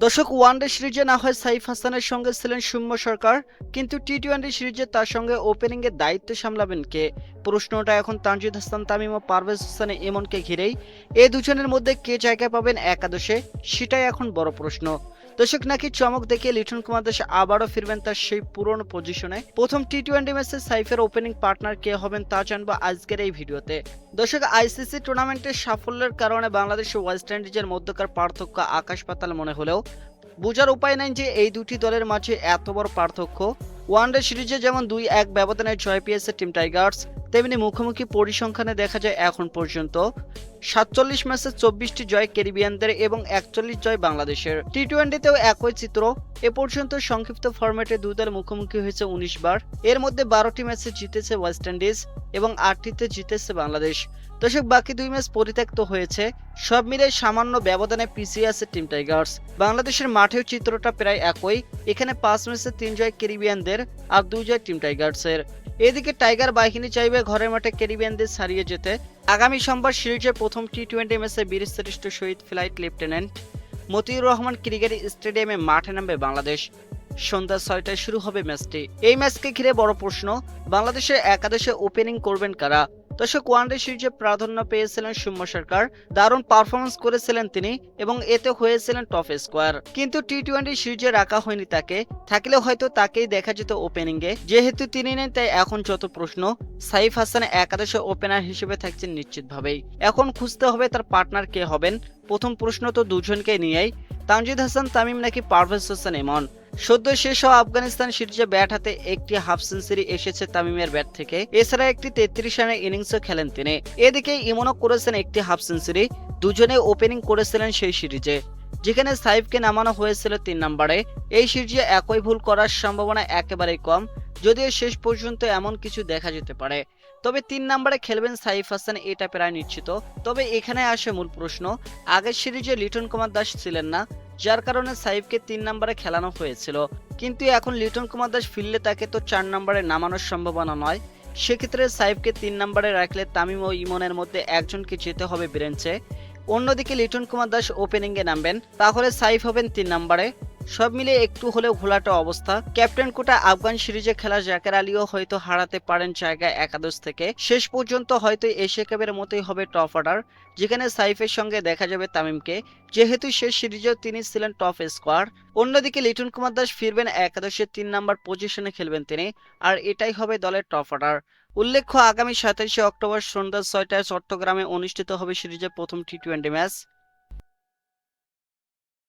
দর্শক, ওয়ানডে সিরিজে না হয় সাইফ হাসানের সঙ্গে ছিলেন সৌম্য সরকার, কিন্তু টি-টোয়েন্টি সিরিজে তার সঙ্গে ওপেনিং এর দায়িত্ব সামলাবেন কে? প্রশ্নটা এখন তানজিদ হাসান তামিম ও পারভেজ হোসেন ইমনকে ঘিরেই। এই দুজনের মধ্যে কে জায়গা পাবেন একাদশে, সেটাই এখন বড় প্রশ্ন। দর্শক, নাকি চমক দেখে লিটন কুমার দাস আবারও ফিরবেন তার সেই পুরনো পজিশনে? প্রথম টি-টোয়েন্টি ম্যাচে সাইফের ওপেনিং পার্টনার কে হবেন তা জানবো আজকের এই ভিডিওতে। দর্শক, আইসিসি টুর্নামেন্টের সাফল্যের কারণে বাংলাদেশ ও ওয়েস্ট ইন্ডিজের মধ্যকার পার্থক্য আকাশ পাতাল মনে হলেও বোঝার উপায় নাই যে এই দুটি দলের মাঝে এত বড় পার্থক্য। ওয়ানডে সিরিজে যেমন 2-1 ব্যবধানে জয় পেয়েছে টিম টাইগার্স, তেমনি মুখোমুখি পরিসংখ্যানে দেখা যায় এখন পর্যন্ত 47 ম্যাচে 24টি জয় ক্যারিবিয়ানদের এবং 41 জয় বাংলাদেশের। টি-টোয়েন্টিতেও একই চিত্র। এ পর্যন্ত সংক্ষিপ্ত ফরম্যাটে দুই দল মুখোমুখি হয়েছে 19 বার। এর মধ্যে 12টি ম্যাচে জিতেছে ওয়েস্ট ইন্ডিজ এবং 8টিতে জিতেছে বাংলাদেশ। দর্শক, বাকি 2 ম্যাচ পরিত্যক্ত হয়েছে। সব মিলে সামান্য ব্যবধানে পিছিয়ে আছে টিম টাইগার্স। বাংলাদেশের মাঠেও চিত্রটা প্রায় একই। এখানে 5 ম্যাচে 3 জয় ক্যারিবিয়ানদের আর 2 জয় টিম টাইগার্সের। এদিকে টাইগার বাহিনী চাইবে ঘরের মাঠে ক্যারিবিয়ানদের ছাড়িয়ে যেতে। আগামী সোমবার সিরিজের প্রথম টি-টোয়েন্টি ম্যাচে বীরশ্রেষ্ঠ শহীদ flight lieutenant Motiur Rahman cricket স্টেডিয়ামে মাঠে নামবে বাংলাদেশ। সন্ধ্যা 6টায় শুরু হবে ম্যাচটি। এই ম্যাচকে ঘিরে বড় প্রশ্ন, বাংলাদেশের একাদশে ওপেনিং করবেন কারা? দর্শক, ওয়ানডে সিরিজে প্রাধান্য পেয়েছিলেন সৌম্য সরকার। দারুণ পারফরমেন্স করেছিলেন তিনি এবং এতে হয়েছিলেন টপ স্কোয়ার। কিন্তু টি-টোয়েন্টি সিরিজে রাখা হয়নি তাকে। থাকলে হয়তো তাকেই দেখা যেত ওপেনিংয়ে। যেহেতু তিনি নেন, তাই এখন যত প্রশ্ন, সাইফ হাসান একাদশে ওপেনার হিসেবে থাকছেন নিশ্চিতভাবেই। এখন খুঁজতে হবে তার পার্টনার কে হবেন। প্রথম প্রশ্ন তো দুজনকে নিয়েই, তানজিদ হাসান তামিম নাকি পারভেজ হোসেন ইমন। সদ্য শেষ হওয়া আফগানিস্তান সিরিজে ব্যাট হাতে একটি হাফ সেঞ্চুরি এসেছে তামিমের ব্যাট থেকে। এছাড়া একটি 33 রানের ইনিংসও খেলেন তিনি। এদিকে ইমনও করেছেন একটি হাফ সেঞ্চুরি। দুজনে ওপেনিং করেছিলেন সেই সিরিজে, যেখানে সাইফকে নামানো হয়েছিল 3 নম্বরে। এই সিরিজে একই ভুল করার সম্ভাবনা একেবারেই কম, যদিও শেষ পর্যন্ত এমন কিছু দেখা যেতে পারে। তবে 3 নম্বরে খেলবেন সাইফ হাসান, এটা প্রায় নিশ্চিত। তবে এখানে আসে মূল প্রশ্ন, আগের সিরিজে লিটন কুমার দাস ছিলেন না, যার কারণে সাইফকে 3 নম্বরে খেলানো হয়েছিল। কিন্তু এখন লিটন কুমার দাস ফিরলে তাকে তো 4 নম্বরে নামানোর সম্ভাবনা নয়। সেক্ষেত্রে সাইফকে 3 নম্বরে রাখলে তামিম ও ইমনের মধ্যে একজনকে যেতে হবে বেঞ্চে। অন্যদিকে লিটন কুমার দাস ওপেনিংয়ে নামবেন, তাহলে সাইফ হবেন 3 নম্বরে। সব মিলে একটু হলেও ঘোলাটা অবস্থা। ক্যাপ্টেন কোটা আফগান সিরিজে খেলা জাকের আলীও হয়তো হারাতে পারেন জায়গা একাদশ থেকে। শেষ পর্যন্ত হয়তো এশিয়া কাপের মতোই হবে টপ অর্ডার, যেখানে সাইফের সঙ্গে দেখা যাবে তামিমকে, যেহেতু শেষ সিরিজেও তিনি ছিলেন টপ স্কোয়ার। অন্যদিকে লিটন কুমার দাস ফিরবেন একাদশে 3 নম্বর পজিশনে খেলবেন তিনি, আর এটাই হবে দলের টপ অর্ডার। উল্লেখ্য, আগামী 27শে অক্টোবর সন্ধ্যা 6টায় চট্টগ্রামে অনুষ্ঠিত হবে সিরিজের প্রথম টি-টোয়েন্টি ম্যাচ।